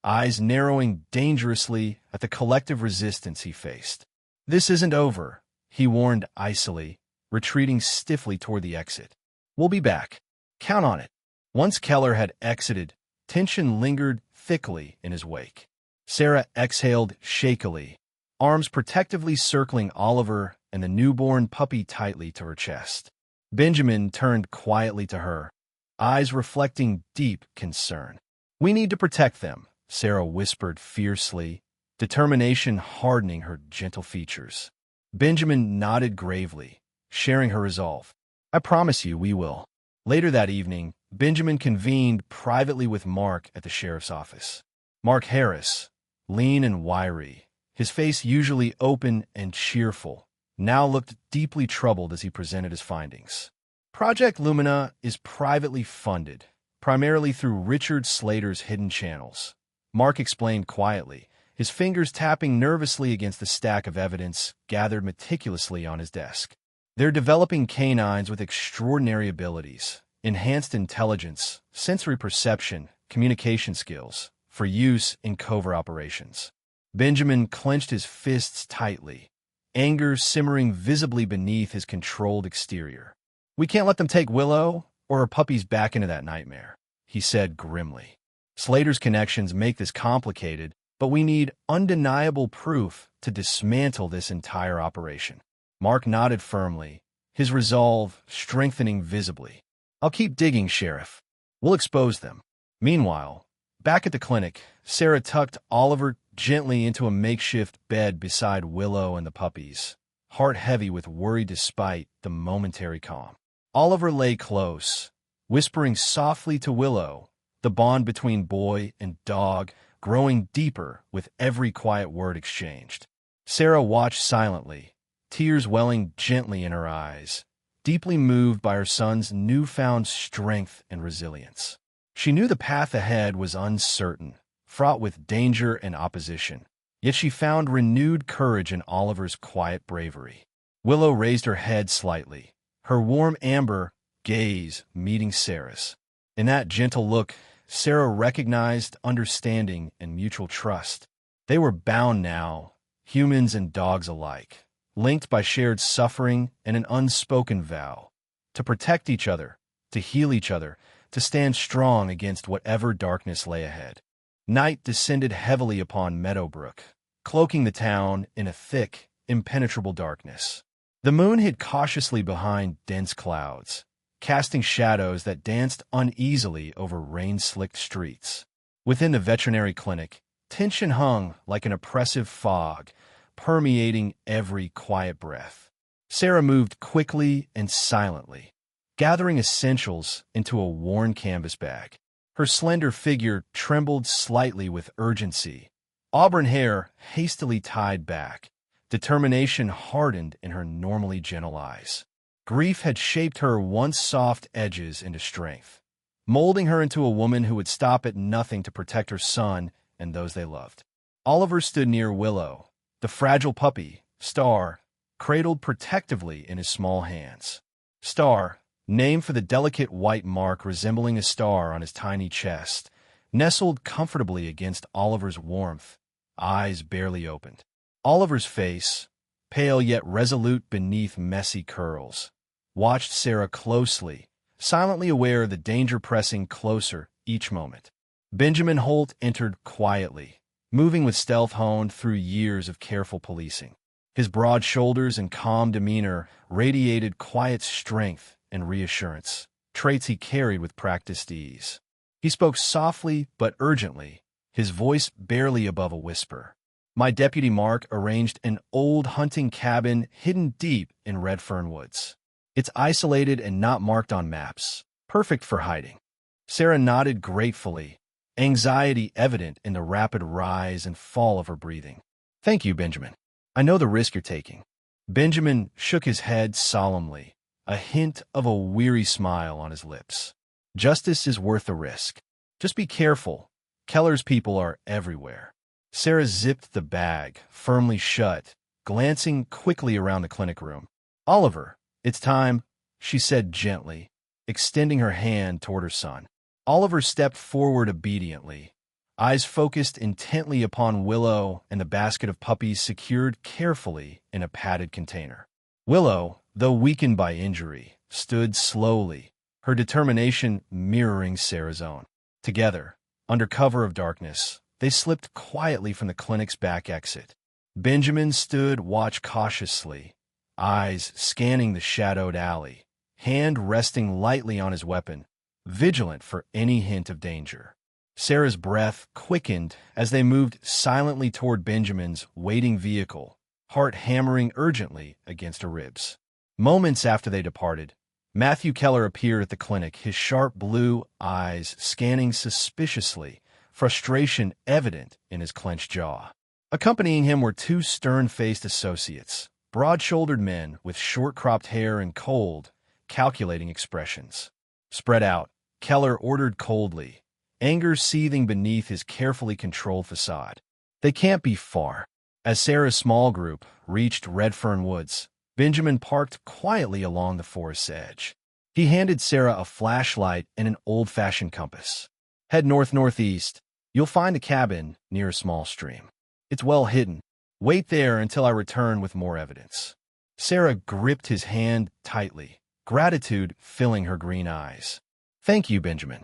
eyes narrowing dangerously at the collective resistance he faced. This isn't over, he warned icily, retreating stiffly toward the exit. We'll be back. Count on it. Once Keller had exited, tension lingered thickly in his wake. Sarah exhaled shakily, arms protectively circling Oliver and the newborn puppy tightly to her chest. Benjamin turned quietly to her, eyes reflecting deep concern. We need to protect them, Sarah whispered fiercely, determination hardening her gentle features. Benjamin nodded gravely, sharing her resolve. I promise you we will. Later that evening, Benjamin convened privately with Mark at the sheriff's office. Mark Harris, lean and wiry, his face usually open and cheerful, now looked deeply troubled as he presented his findings. Project Lumina is privately funded, primarily through Richard Slater's hidden channels. Mark explained quietly, his fingers tapping nervously against the stack of evidence gathered meticulously on his desk. They're developing canines with extraordinary abilities, enhanced intelligence, sensory perception, communication skills, for use in covert operations. Benjamin clenched his fists tightly, anger simmering visibly beneath his controlled exterior. We can't let them take Willow or her puppies back into that nightmare, he said grimly. Slater's connections make this complicated, but we need undeniable proof to dismantle this entire operation. Mark nodded firmly, his resolve strengthening visibly. I'll keep digging, Sheriff. We'll expose them. Meanwhile, back at the clinic, Sarah tucked Oliver gently into a makeshift bed beside Willow and the puppies, heart heavy with worry despite the momentary calm. Oliver lay close, whispering softly to Willow, the bond between boy and dog growing deeper with every quiet word exchanged. Sarah watched silently, tears welling gently in her eyes, deeply moved by her son's newfound strength and resilience. She knew the path ahead was uncertain, fraught with danger and opposition, yet she found renewed courage in Oliver's quiet bravery. Willow raised her head slightly, her warm amber gaze meeting Sarah's. In that gentle look, Sarah recognized understanding and mutual trust. They were bound now, humans and dogs alike, linked by shared suffering and an unspoken vow to protect each other, to heal each other, to stand strong against whatever darkness lay ahead. Night descended heavily upon Meadowbrook, cloaking the town in a thick, impenetrable darkness. The moon hid cautiously behind dense clouds, casting shadows that danced uneasily over rain-slicked streets. Within the veterinary clinic, tension hung like an oppressive fog, permeating every quiet breath. Sarah moved quickly and silently, gathering essentials into a worn canvas bag. Her slender figure trembled slightly with urgency, auburn hair hastily tied back, determination hardened in her normally gentle eyes. Grief had shaped her once soft edges into strength, molding her into a woman who would stop at nothing to protect her son and those they loved. Oliver stood near Willow, the fragile puppy, Star, cradled protectively in his small hands. Star, named for the delicate white mark resembling a star on his tiny chest, nestled comfortably against Oliver's warmth, eyes barely opened. Oliver's face, pale yet resolute beneath messy curls, watched Sarah closely, silently aware of the danger pressing closer each moment. Benjamin Holt entered quietly, moving with stealth honed through years of careful policing. His broad shoulders and calm demeanor radiated quiet strength and reassurance, traits he carried with practiced ease. He spoke softly but urgently, his voice barely above a whisper. My deputy Mark arranged an old hunting cabin hidden deep in red fern woods. It's isolated and not marked on maps, perfect for hiding. Sarah nodded gratefully, anxiety evident in the rapid rise and fall of her breathing. Thank you, Benjamin. I know the risk you're taking. Benjamin shook his head solemnly, a hint of a weary smile on his lips. Justice is worth the risk. Just be careful. Keller's people are everywhere. Sarah zipped the bag firmly shut, glancing quickly around the clinic room. Oliver, it's time, she said gently, extending her hand toward her son. Oliver stepped forward obediently, eyes focused intently upon Willow and the basket of puppies secured carefully in a padded container. Willow, though weakened by injury, stood slowly, her determination mirroring Sarah's own. Together, under cover of darkness, they slipped quietly from the clinic's back exit. Benjamin stood watch cautiously, eyes scanning the shadowed alley, hand resting lightly on his weapon, vigilant for any hint of danger. Sarah's breath quickened as they moved silently toward Benjamin's waiting vehicle, heart hammering urgently against her ribs. Moments after they departed, Matthew Keller appeared at the clinic, his sharp blue eyes scanning suspiciously, frustration evident in his clenched jaw. Accompanying him were two stern-faced associates, broad-shouldered men with short-cropped hair and cold, calculating expressions. Spread out, Keller ordered coldly, anger seething beneath his carefully controlled facade. They can't be far. As Sarah's small group reached Red Fern Woods, Benjamin parked quietly along the forest's edge. He handed Sarah a flashlight and an old-fashioned compass. Head north-northeast. You'll find a cabin near a small stream. It's well hidden. Wait there until I return with more evidence. Sarah gripped his hand tightly, gratitude filling her green eyes. Thank you, Benjamin.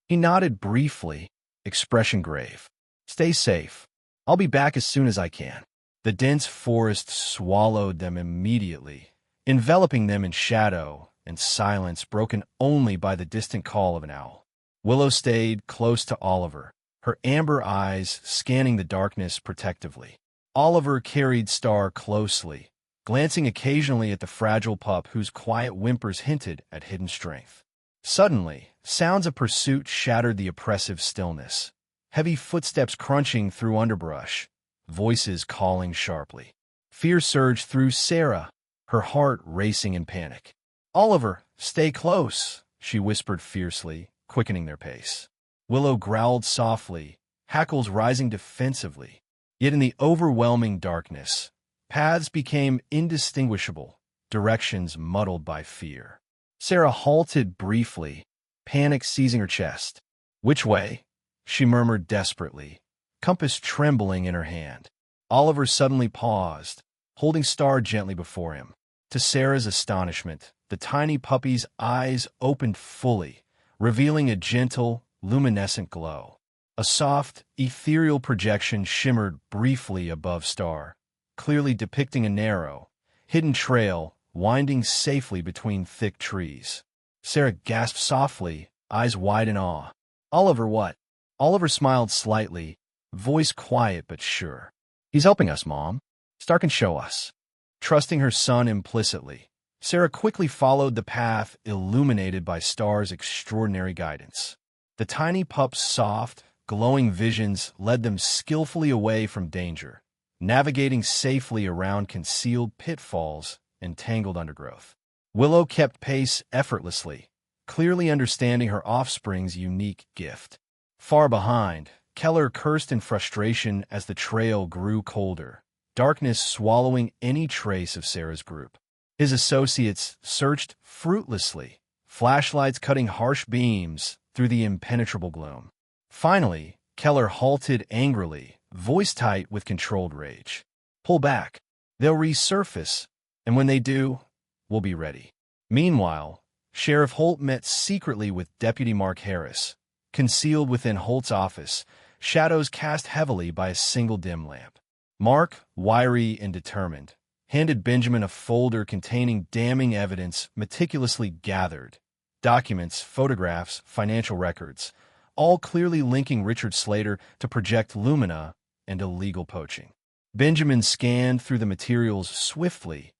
He nodded briefly, expression grave. Stay safe. I'll be back as soon as I can. The dense forest swallowed them immediately, enveloping them in shadow and silence broken only by the distant call of an owl. Willow stayed close to Oliver, her amber eyes scanning the darkness protectively. Oliver carried Star closely, glancing occasionally at the fragile pup whose quiet whimpers hinted at hidden strength. Suddenly, sounds of pursuit shattered the oppressive stillness. Heavy footsteps crunching through underbrush, voices calling sharply. Fear surged through Sarah, her heart racing in panic. "Oliver, stay close," she whispered fiercely, quickening their pace. Willow growled softly, hackles rising defensively. Yet in the overwhelming darkness, paths became indistinguishable, directions muddled by fear. Sarah halted briefly, panic seizing her chest. "Which way?" she murmured desperately, compass trembling in her hand. Oliver suddenly paused, holding Star gently before him. To Sarah's astonishment, the tiny puppy's eyes opened fully, revealing a gentle, luminescent glow. A soft, ethereal projection shimmered briefly above Star, clearly depicting a narrow, hidden trail winding safely between thick trees. Sarah gasped softly, eyes wide in awe. "Oliver, what?" Oliver smiled slightly, voice quiet but sure. "He's helping us, Mom. Star can show us." Trusting her son implicitly, Sarah quickly followed the path illuminated by Star's extraordinary guidance. The tiny pup's soft, glowing visions led them skillfully away from danger, navigating safely around concealed pitfalls and tangled undergrowth. Willow kept pace effortlessly, clearly understanding her offspring's unique gift. Far behind, Keller cursed in frustration as the trail grew colder, darkness swallowing any trace of Sarah's group. His associates searched fruitlessly, flashlights cutting harsh beams through the impenetrable gloom. Finally, Keller halted angrily, voice tight with controlled rage. "Pull back. They'll resurface, and when they do, we'll be ready." Meanwhile, Sheriff Holt met secretly with Deputy Mark Harris, concealed within Holt's office, shadows cast heavily by a single dim lamp. Mark, wiry and determined, handed Benjamin a folder containing damning evidence meticulously gathered, documents, photographs, financial records, all clearly linking Richard Slater to Project Lumina and illegal poaching. Benjamin scanned through the materials swiftly,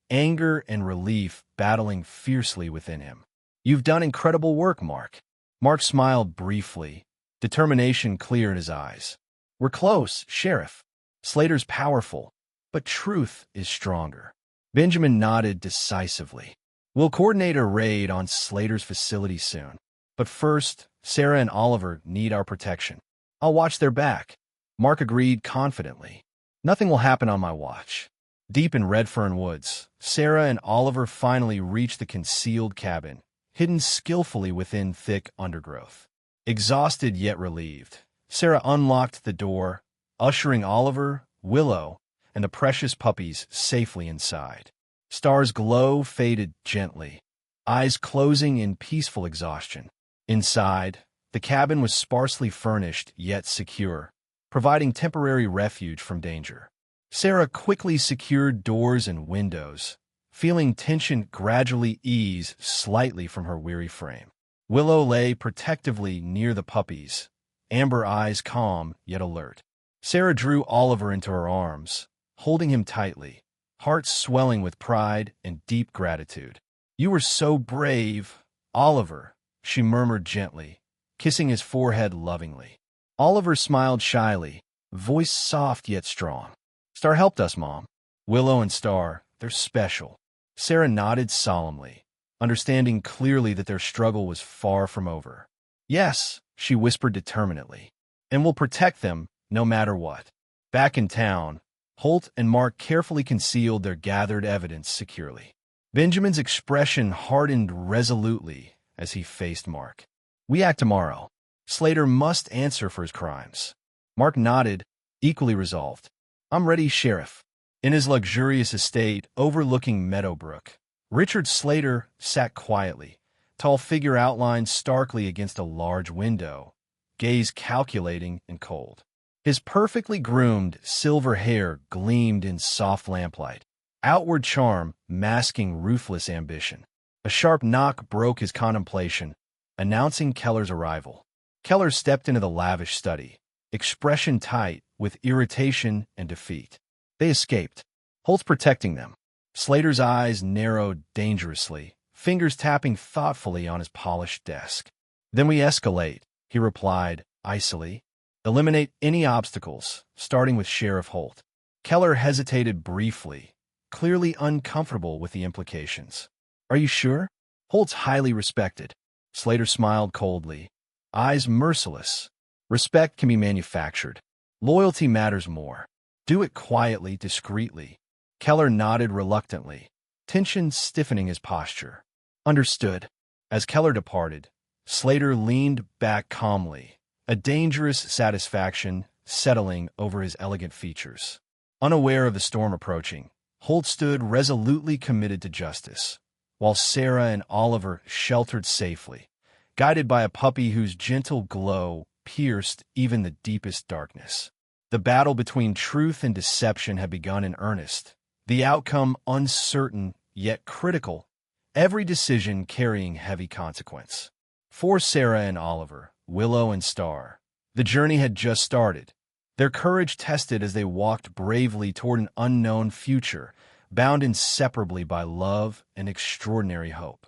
anger and relief battling fiercely within him. "You've done incredible work, Mark." Mark smiled briefly, determination clear in his eyes. "We're close, Sheriff. Slater's powerful, but truth is stronger." Benjamin nodded decisively. "We'll coordinate a raid on Slater's facility soon. But first, Sarah and Oliver need our protection. I'll watch their back." Mark agreed confidently. "Nothing will happen on my watch." Deep in Redfern Woods, Sarah and Oliver finally reached the concealed cabin, hidden skillfully within thick undergrowth. Exhausted yet relieved, Sarah unlocked the door, ushering Oliver, Willow, and the precious puppies safely inside. Star's glow faded gently, eyes closing in peaceful exhaustion. Inside, the cabin was sparsely furnished yet secure, providing temporary refuge from danger. Sarah quickly secured doors and windows, feeling tension gradually ease slightly from her weary frame. Willow lay protectively near the puppies, amber eyes calm yet alert. Sarah drew Oliver into her arms, holding him tightly, heart swelling with pride and deep gratitude. "You were so brave, Oliver," she murmured gently, kissing his forehead lovingly. Oliver smiled shyly, voice soft yet strong. "Star helped us, Mom." "Willow and Star, they're special." Sarah nodded solemnly, understanding clearly that their struggle was far from over. "Yes," she whispered determinedly, "and we'll protect them no matter what." Back in town, Holt and Mark carefully concealed their gathered evidence securely. Benjamin's expression hardened resolutely as he faced Mark. "We act tomorrow. Slater must answer for his crimes." Mark nodded, equally resolved. "I'm ready, Sheriff." In his luxurious estate overlooking Meadowbrook, Richard Slater sat quietly, tall figure outlined starkly against a large window, gaze calculating and cold. His perfectly groomed silver hair gleamed in soft lamplight, outward charm masking ruthless ambition. A sharp knock broke his contemplation, announcing Keller's arrival. Keller stepped into the lavish study, expression tight with irritation and defeat. They escaped. Holt's protecting them. Slater's eyes narrowed dangerously, fingers tapping thoughtfully on his polished desk. Then we escalate, he replied, icily. Eliminate any obstacles, starting with Sheriff Holt. Keller hesitated briefly, clearly uncomfortable with the implications. Are you sure? Holt's highly respected. Slater smiled coldly, eyes merciless. Respect can be manufactured. Loyalty matters more. Do it quietly, discreetly. Keller nodded reluctantly, tension stiffening his posture. Understood. As Keller departed, Slater leaned back calmly, a dangerous satisfaction settling over his elegant features. Unaware of the storm approaching, Holt stood resolutely committed to justice, while Sarah and Oliver sheltered safely, guided by a puppy whose gentle glow pierced even the deepest darkness. The battle between truth and deception had begun in earnest, the outcome uncertain yet critical, every decision carrying heavy consequence. For Sarah and Oliver, Willow and Star, the journey had just started, their courage tested as they walked bravely toward an unknown future, bound inseparably by love and extraordinary hope.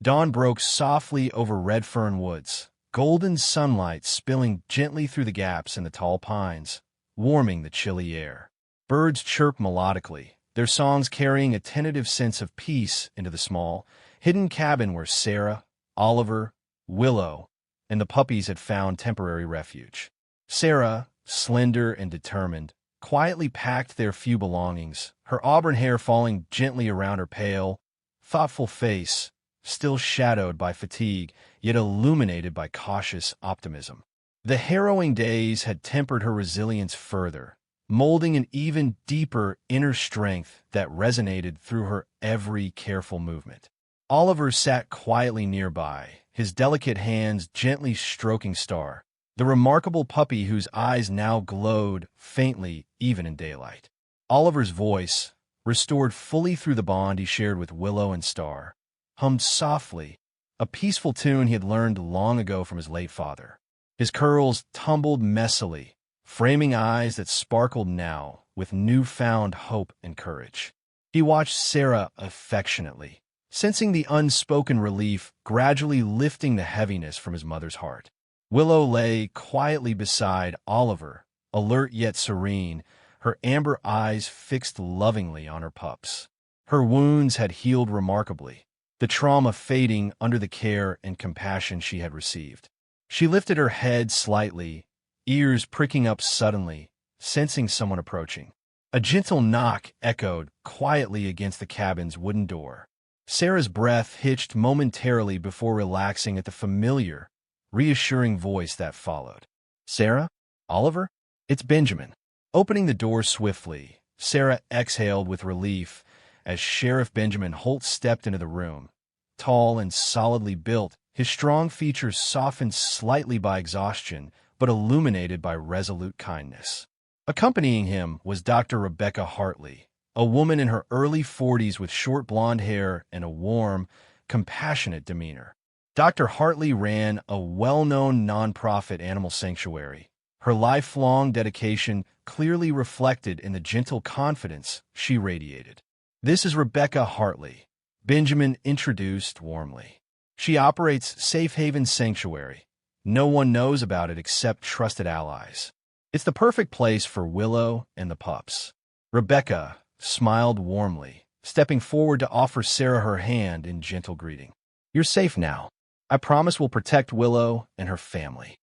Dawn broke softly over Redfern Woods, golden sunlight spilling gently through the gaps in the tall pines, warming the chilly air. Birds chirped melodically, their songs carrying a tentative sense of peace into the small, hidden cabin where Sarah, Oliver, Willow, and the puppies had found temporary refuge. Sarah, slender and determined, quietly packed their few belongings, her auburn hair falling gently around her pale, thoughtful face, still shadowed by fatigue, yet illuminated by cautious optimism. The harrowing days had tempered her resilience further, molding an even deeper inner strength that resonated through her every careful movement. Oliver sat quietly nearby, his delicate hands gently stroking Star, the remarkable puppy whose eyes now glowed faintly even in daylight. Oliver's voice, restored fully through the bond he shared with Willow and Star, hummed softly, a peaceful tune he had learned long ago from his late father. His curls tumbled messily, framing eyes that sparkled now with newfound hope and courage. He watched Sarah affectionately, sensing the unspoken relief gradually lifting the heaviness from his mother's heart. Willow lay quietly beside Oliver, alert yet serene, her amber eyes fixed lovingly on her pups. Her wounds had healed remarkably, the trauma fading under the care and compassion she had received. She lifted her head slightly, ears pricking up suddenly, sensing someone approaching. A gentle knock echoed quietly against the cabin's wooden door. Sarah's breath hitched momentarily before relaxing at the familiar, reassuring voice that followed. "Sarah? Oliver? It's Benjamin." Opening the door swiftly, Sarah exhaled with relief as Sheriff Benjamin Holt stepped into the room. Tall and solidly built, his strong features softened slightly by exhaustion, but illuminated by resolute kindness. Accompanying him was Dr. Rebecca Hartley, a woman in her early 40s with short blonde hair and a warm, compassionate demeanor. Dr. Hartley ran a well-known nonprofit animal sanctuary, her lifelong dedication clearly reflected in the gentle confidence she radiated. "This is Rebecca Hartley," Benjamin introduced warmly. "She operates Safe Haven Sanctuary. No one knows about it except trusted allies. It's the perfect place for Willow and the pups." Rebecca smiled warmly, stepping forward to offer Sarah her hand in gentle greeting. "You're safe now. I promise we'll protect Willow and her family."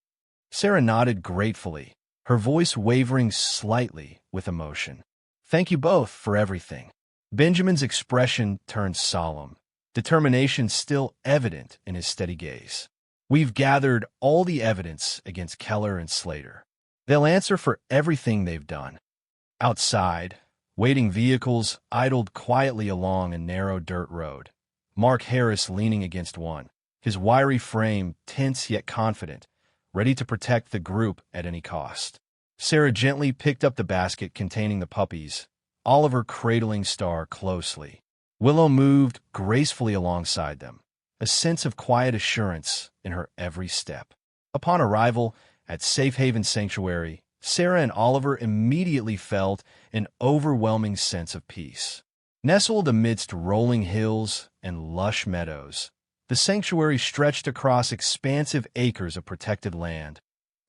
Sarah nodded gratefully, her voice wavering slightly with emotion. "Thank you both for everything." Benjamin's expression turned solemn, determination still evident in his steady gaze. "We've gathered all the evidence against Keller and Slater. They'll answer for everything they've done." Outside, waiting vehicles idled quietly along a narrow dirt road. Mark Harris leaning against one, his wiry frame tense yet confident, ready to protect the group at any cost. Sarah gently picked up the basket containing the puppies, Oliver cradling Star closely. Willow moved gracefully alongside them, a sense of quiet assurance in her every step. Upon arrival at Safe Haven Sanctuary, Sarah and Oliver immediately felt an overwhelming sense of peace. Nestled amidst rolling hills and lush meadows, the sanctuary stretched across expansive acres of protected land,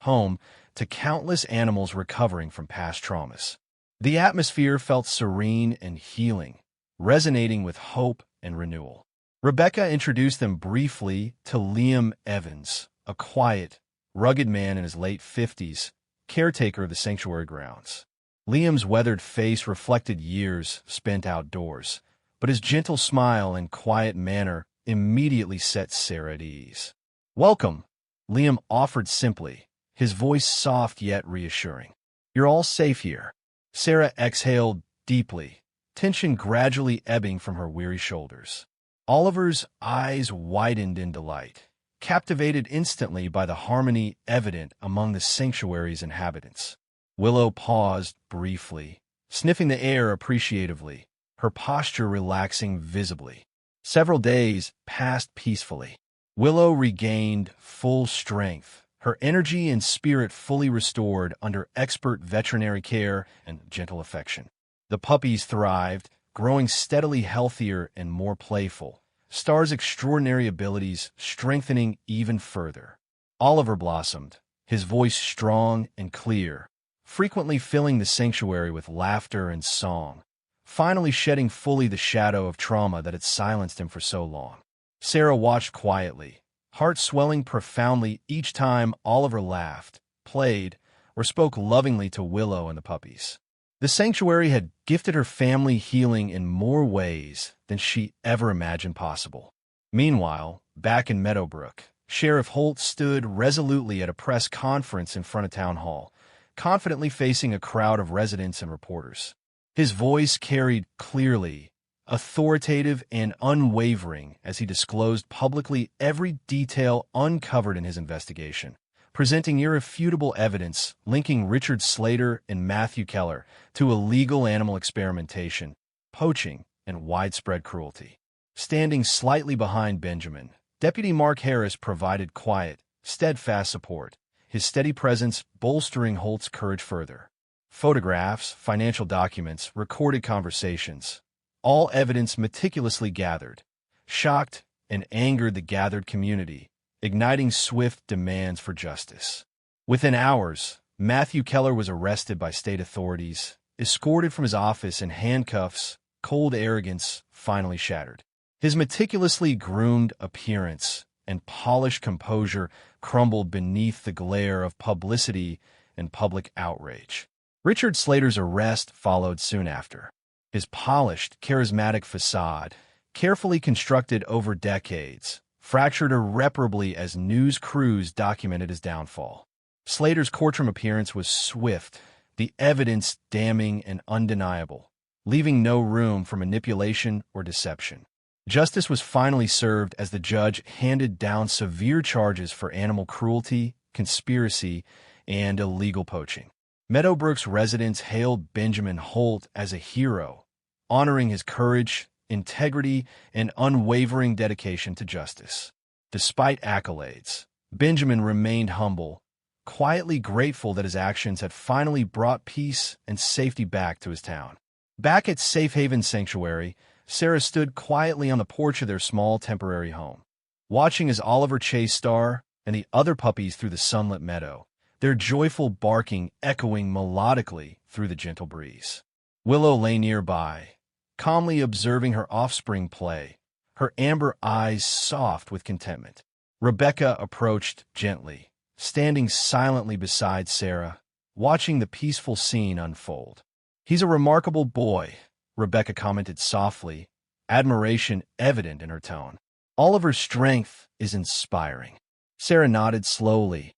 home to countless animals recovering from past traumas. The atmosphere felt serene and healing, resonating with hope and renewal. Rebecca introduced them briefly to Liam Evans, a quiet, rugged man in his late 50s, caretaker of the sanctuary grounds. Liam's weathered face reflected years spent outdoors, but his gentle smile and quiet manner immediately set Sarah at ease. "Welcome," Liam offered simply, his voice soft yet reassuring. "You're all safe here." Sarah exhaled deeply, tension gradually ebbing from her weary shoulders. Oliver's eyes widened in delight, captivated instantly by the harmony evident among the sanctuary's inhabitants. Willow paused briefly, sniffing the air appreciatively, her posture relaxing visibly. Several days passed peacefully. Willow regained full strength, her energy and spirit fully restored under expert veterinary care and gentle affection. The puppies thrived, growing steadily healthier and more playful, Star's extraordinary abilities strengthening even further. Oliver blossomed, his voice strong and clear, frequently filling the sanctuary with laughter and song, finally shedding fully the shadow of trauma that had silenced him for so long. Sarah watched quietly, heart swelling profoundly each time Oliver laughed, played, or spoke lovingly to Willow and the puppies. The sanctuary had gifted her family healing in more ways than she ever imagined possible. Meanwhile, back in Meadowbrook, Sheriff Holt stood resolutely at a press conference in front of Town Hall, confidently facing a crowd of residents and reporters. His voice carried clearly, authoritative and unwavering as he disclosed publicly every detail uncovered in his investigation, presenting irrefutable evidence linking Richard Slater and Matthew Keller to illegal animal experimentation, poaching, and widespread cruelty. Standing slightly behind Benjamin, Deputy Mark Harris provided quiet, steadfast support, his steady presence bolstering Holt's courage further. Photographs, financial documents, recorded conversations, all evidence meticulously gathered, shocked and angered the gathered community, igniting swift demands for justice. Within hours, Matthew Keller was arrested by state authorities, escorted from his office in handcuffs, cold arrogance finally shattered. His meticulously groomed appearance and polished composure crumbled beneath the glare of publicity and public outrage. Richard Slater's arrest followed soon after. His polished, charismatic facade, carefully constructed over decades, fractured irreparably as news crews documented his downfall. Slater's courtroom appearance was swift, the evidence damning and undeniable, leaving no room for manipulation or deception. Justice was finally served as the judge handed down severe charges for animal cruelty, conspiracy, and illegal poaching. Meadowbrook's residents hailed Benjamin Holt as a hero, honoring his courage, integrity, and unwavering dedication to justice. Despite accolades, Benjamin remained humble, quietly grateful that his actions had finally brought peace and safety back to his town. Back at Safe Haven Sanctuary, Sarah stood quietly on the porch of their small temporary home, watching as Oliver chased Star and the other puppies through the sunlit meadow, their joyful barking echoing melodically through the gentle breeze. Willow lay nearby, calmly observing her offspring play, her amber eyes soft with contentment. Rebecca approached gently, standing silently beside Sarah, watching the peaceful scene unfold. "He's a remarkable boy," Rebecca commented softly, admiration evident in her tone. "Oliver's strength is inspiring." Sarah nodded slowly,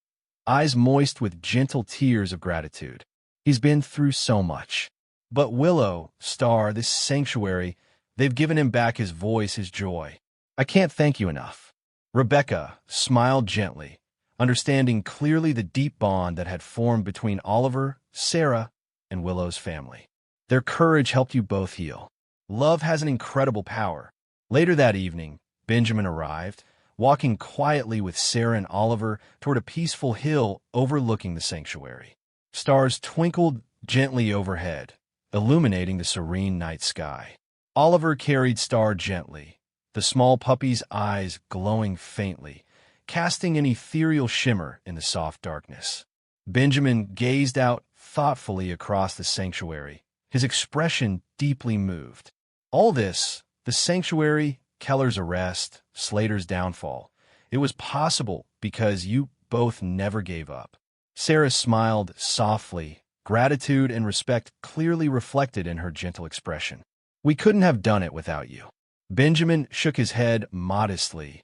eyes moist with gentle tears of gratitude. "He's been through so much. But Willow, Star, this sanctuary, they've given him back his voice, his joy. I can't thank you enough." Rebecca smiled gently, understanding clearly the deep bond that had formed between Oliver, Sarah, and Willow's family. Their courage helped you both heal. Love has an incredible power. Later that evening, Benjamin arrived, walking quietly with Sarah and Oliver toward a peaceful hill overlooking the sanctuary. Stars twinkled gently overhead, illuminating the serene night sky. Oliver carried Star gently, the small puppy's eyes glowing faintly, casting an ethereal shimmer in the soft darkness. Benjamin gazed out thoughtfully across the sanctuary, his expression deeply moved. All this, the sanctuary, Keller's arrest, Slater's downfall, it was possible because you both never gave up. Sarah smiled softly, gratitude and respect clearly reflected in her gentle expression. We couldn't have done it without you. Benjamin shook his head modestly,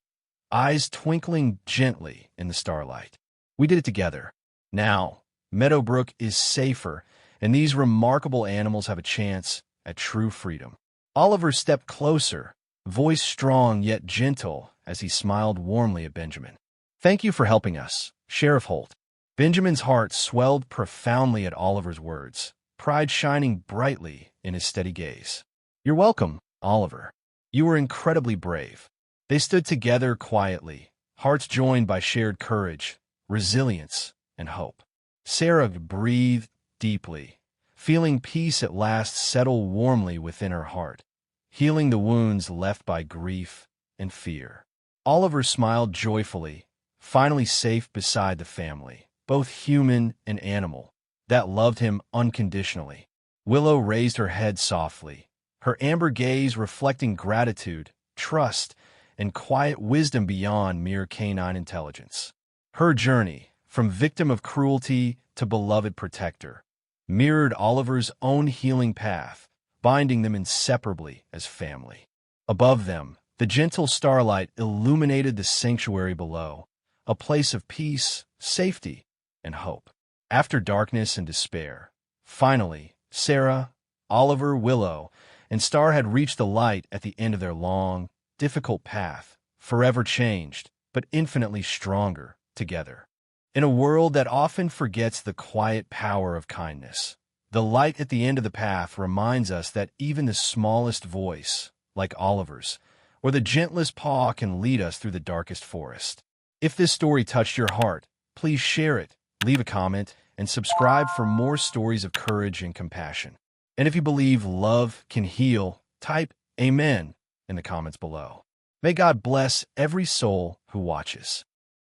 eyes twinkling gently in the starlight. We did it together. Now, Meadowbrook is safer, and these remarkable animals have a chance at true freedom. Oliver stepped closer, voice strong yet gentle, as he smiled warmly at Benjamin. Thank you for helping us, Sheriff Holt. Benjamin's heart swelled profoundly at Oliver's words, pride shining brightly in his steady gaze. You're welcome, Oliver. You were incredibly brave. They stood together quietly, hearts joined by shared courage, resilience, and hope. Sarah breathed deeply, feeling peace at last settle warmly within her heart, healing the wounds left by grief and fear. Oliver smiled joyfully, finally safe beside the family, both human and animal, that loved him unconditionally. Willow raised her head softly, her amber gaze reflecting gratitude, trust, and quiet wisdom beyond mere canine intelligence. Her journey, from victim of cruelty to beloved protector, mirrored Oliver's own healing path, binding them inseparably as family. Above them, the gentle starlight illuminated the sanctuary below, a place of peace, safety, and hope. After darkness and despair, finally, Sarah, Oliver, Willow, and Star had reached the light at the end of their long, difficult path, forever changed, but infinitely stronger together. In a world that often forgets the quiet power of kindness, the light at the end of the path reminds us that even the smallest voice, like Oliver's, or the gentlest paw can lead us through the darkest forest. If this story touched your heart, please share it, leave a comment, and subscribe for more stories of courage and compassion. And if you believe love can heal, type Amen in the comments below. May God bless every soul who watches.